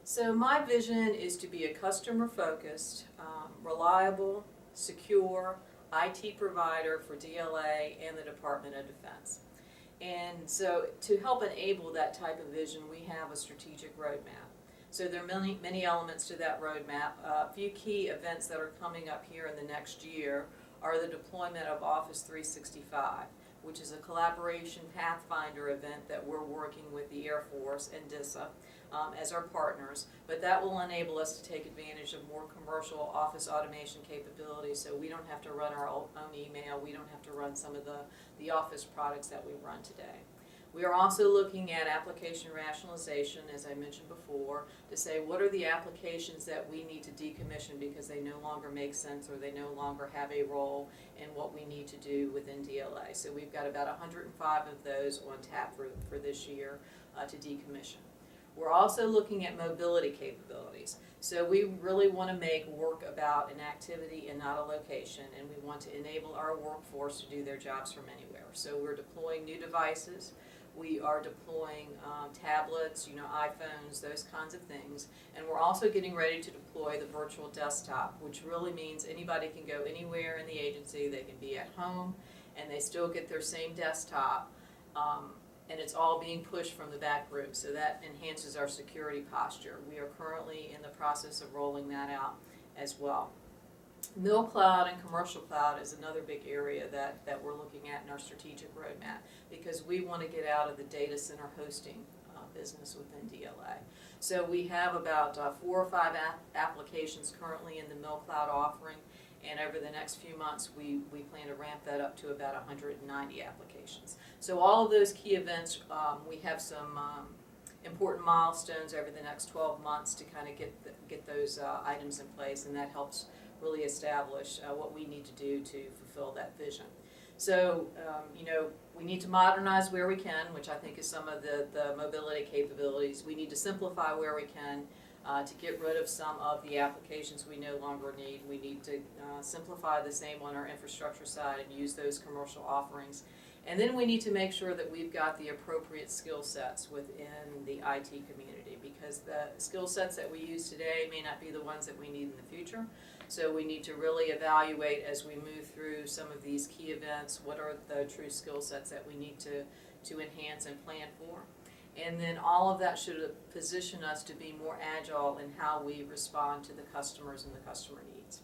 So my vision is to be a customer-focused, reliable, secure IT provider for DLA and the Department of Defense. And so to help enable that type of vision, we have a strategic roadmap. So there are many elements to that roadmap. A few key events that are coming up here in the next year are the deployment of Office 365, which is a collaboration pathfinder event that we're working with the Air Force and DISA as our partners, but that will enable us to take advantage of more commercial office automation capabilities, so we don't have to run our own email, we don't have to run some of the office products that we run today. We are also looking at application rationalization, as I mentioned before, to say what are the applications that we need to decommission because they no longer make sense or they no longer have a role in what we need to do within DLA. So we've got about 105 of those on tap for this year to decommission. We're also looking at mobility capabilities. So we really want to make work about an activity and not a location, and we want to enable our workforce to do their jobs from anywhere. So we're deploying new devices. We are deploying tablets, iPhones, those kinds of things. And we're also getting ready to deploy the virtual desktop, which really means anybody can go anywhere in the agency. They can be at home, and they still get their same desktop. And it's all being pushed from the back room, so that enhances our security posture. We are currently in the process of rolling that out as well. Mil cloud and commercial cloud is another big area that we're looking at in our strategic roadmap because we want to get out of the data center hosting business within DLA. So we have about 4 or 5 applications currently in the Mil cloud offering, and over the next few months we plan to ramp that up to about 190 applications. So all of those key events, we have some important milestones over the next 12 months to kind of get those items in place, and that helps really establish what we need to do to fulfill that vision. So, we need to modernize where we can, which I think is some of the mobility capabilities. We need to simplify where we can to get rid of some of the applications we no longer need. We need to simplify the same on our infrastructure side and use those commercial offerings. And then we need to make sure that we've got the appropriate skill sets within the IT community, because the skill sets that we use today may not be the ones that we need in the future. So we need to really evaluate as we move through some of these key events, what are the true skill sets that we need to enhance and plan for. And then all of that should position us to be more agile in how we respond to the customers and the customer needs.